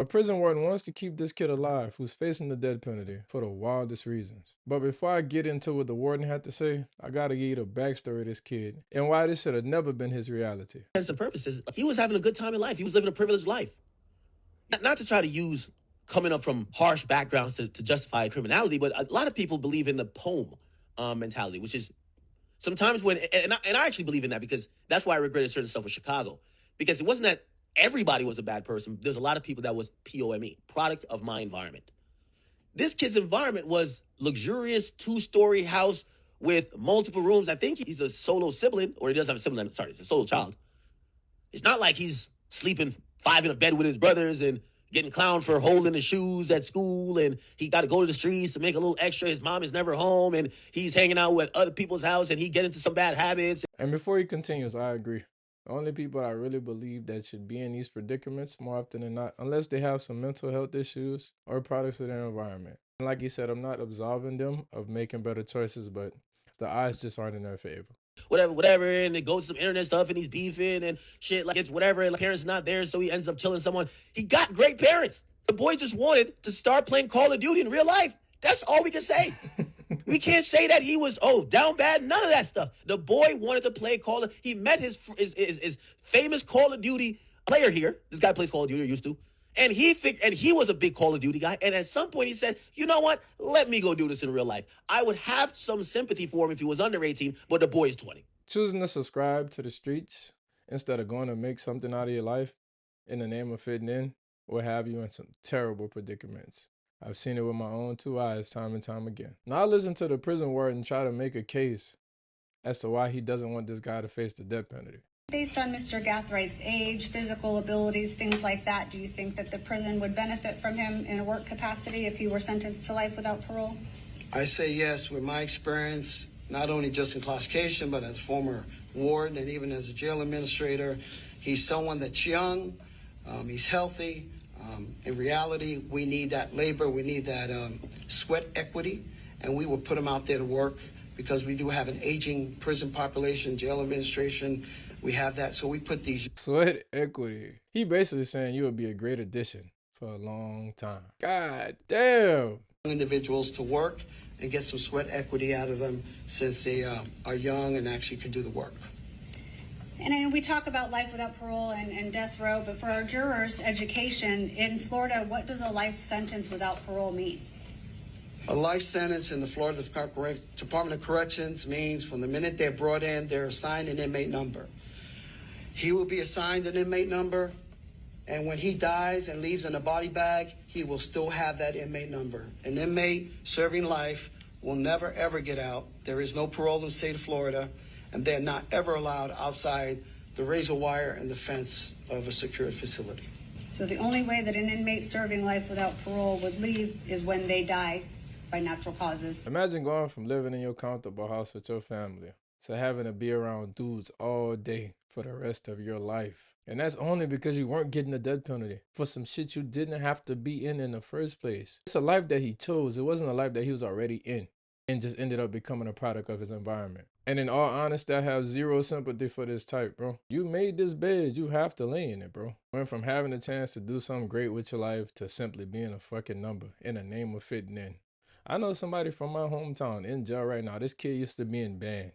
A prison warden wants to keep this kid alive who's facing the death penalty for the wildest reasons. But before I get into what the warden had to say, I gotta give you the backstory of this kid and why this should have never been his reality. Sense of purposes. He was having a good time in life. He was living a privileged life. Not to try to use coming up from harsh backgrounds to justify criminality, but a lot of people believe in the poem mentality, which is sometimes when, and I actually believe in that because that's why I regretted certain stuff with Chicago, because it wasn't that everybody was a bad person. There's a lot of people that was POME, product of my environment. This kid's environment was luxurious 2-story house with multiple rooms. I think he's a solo sibling, or he does have a sibling. Sorry, it's a solo child. It's not like he's sleeping 5 in a bed with his brothers and getting clowned for holding his shoes at school, and he got to go to the streets to make a little extra. His mom is never home, and he's hanging out with other people's house, and he get into some bad habits. And before he continues, I agree. The only people I really believe that should be in these predicaments more often than not, unless they have some mental health issues or products of their environment. And like you said, I'm not absolving them of making better choices, but the odds just aren't in their favor. Whatever, and it goes to some internet stuff, and he's beefing and shit, like it's whatever, and the parents not there, so he ends up killing someone. He got great parents. The boy just wanted to start playing Call of Duty in real life. That's all we can say. We can't say that he was, down bad, none of that stuff. The boy wanted to play Call of, he met his famous Call of Duty player here. This guy plays Call of Duty, or used to. And he was a big Call of Duty guy. And at some point he said, you know what? Let me go do this in real life. I would have some sympathy for him if he was under 18, but the boy is 20. Choosing to subscribe to the streets instead of going to make something out of your life in the name of fitting in will have you in some terrible predicaments. I've seen it with my own 2 eyes time and time again. Now I listen to the prison warden try to make a case as to why he doesn't want this guy to face the death penalty. Based on Mr. Gathright's age, physical abilities, things like that, do you think that the prison would benefit from him in a work capacity if he were sentenced to life without parole? I say yes. With my experience, not only just in classification, but as former warden and even as a jail administrator, he's someone that's young, he's healthy. In reality, we need that labor, we need that sweat equity, and we will put him out there to work because we do have an aging prison population, jail administration. We have that, so we put these... Sweat equity. He basically saying you would be a great addition for a long time. God damn. Individuals to work and get some sweat equity out of them since they are young and actually can do the work. And I know we talk about life without parole and death row, but for our jurors' education, in Florida, what does a life sentence without parole mean? A life sentence in the Florida Department of Corrections means from the minute they're brought in, they're assigned an inmate number. He will be assigned an inmate number, and when he dies and leaves in a body bag, he will still have that inmate number. An inmate serving life will never, ever get out. There is no parole in the state of Florida, and they're not ever allowed outside the razor wire and the fence of a secured facility. So the only way that an inmate serving life without parole would leave is when they die by natural causes. Imagine going from living in your comfortable house with your family to having to be around dudes all day for the rest of your life. And that's only because you weren't getting the death penalty for some shit you didn't have to be in the first place. It's a life that he chose. It wasn't a life that he was already in and just ended up becoming a product of his environment. And in all honesty, I have zero sympathy for this type, bro. You made this bed, you have to lay in it, bro. Went from having a chance to do something great with your life to simply being a fucking number in the name of fitting in. I know somebody from my hometown in jail right now. This kid used to be in band.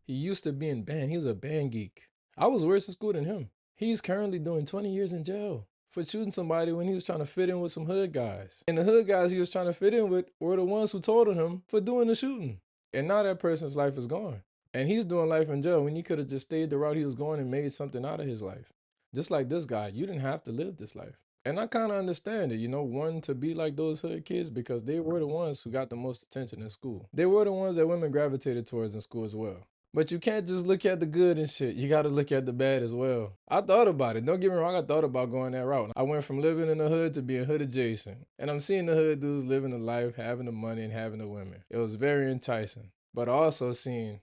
He used to be in band. He was a band geek. I was worse in school than him. He's currently doing 20 years in jail for shooting somebody when he was trying to fit in with some hood guys. And the hood guys he was trying to fit in with were the ones who told on him for doing the shooting. And now that person's life is gone. And he's doing life in jail when he could have just stayed the route he was going and made something out of his life. Just like this guy, you didn't have to live this life. And I kind of understand it, you know, wanting to be like those hood kids because they were the ones who got the most attention in school. They were the ones that women gravitated towards in school as well. But you can't just look at the good and shit. You got to look at the bad as well. I thought about it. Don't get me wrong. I thought about going that route. I went from living in the hood to being hood adjacent. And I'm seeing the hood dudes living the life, having the money and having the women. It was very enticing. But also seeing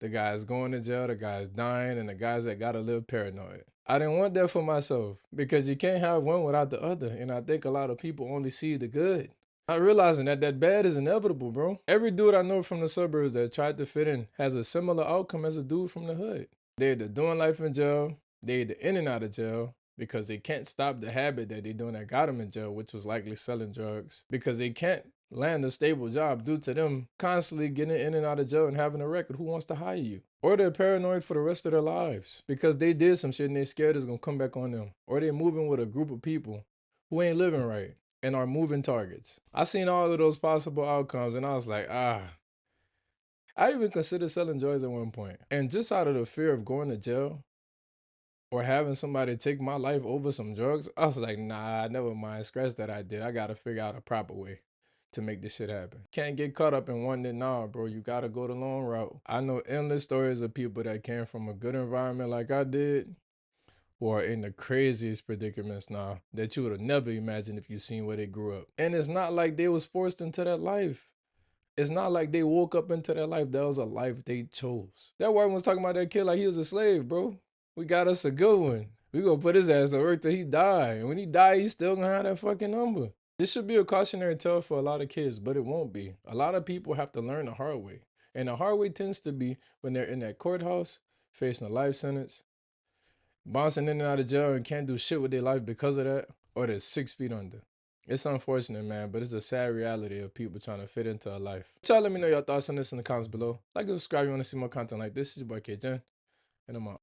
the guys going to jail, the guys dying, and the guys that got to live paranoid. I didn't want that for myself because you can't have one without the other. And I think a lot of people only see the good. Not realizing that bad is inevitable, bro. Every dude I know from the suburbs that tried to fit in has a similar outcome as a dude from the hood. They're either doing life in jail, they're either in and out of jail, because they can't stop the habit that they're doing that got them in jail, which was likely selling drugs, because they can't land a stable job due to them constantly getting in and out of jail and having a record. Who wants to hire you? Or they're paranoid for the rest of their lives because they did some shit and they're scared it's gonna come back on them. Or they're moving with a group of people who ain't living right and are moving targets. I seen all of those possible outcomes and I was like, I even considered selling drugs at one point. And just out of the fear of going to jail or having somebody take my life over some drugs, I was like, nah, never mind. Scratch that idea. I gotta figure out a proper way to make this shit happen. Can't get caught up in one that, nah, bro, you gotta go the long route. I know endless stories of people that came from a good environment like I did, who are in the craziest predicaments now that you would have never imagined if you seen where they grew up. And it's not like they was forced into that life. It's not like they woke up into that life. That was a life they chose. That warden was talking about that kid like he was a slave, bro. We got us a good one. We gonna put his ass to work till he die. And when he die, he's still gonna have that fucking number. This should be a cautionary tale for a lot of kids, but it won't be. A lot of people have to learn the hard way. And the hard way tends to be when they're in that courthouse, facing a life sentence, bouncing in and out of jail and can't do shit with their life because of that, or they're 6 feet under. It's unfortunate, man, but it's a sad reality of people trying to fit into a life. Y'all let me know your thoughts on this in the comments below. Like and subscribe if you want to see more content like this. It's your boy K-Jen, and I'm out.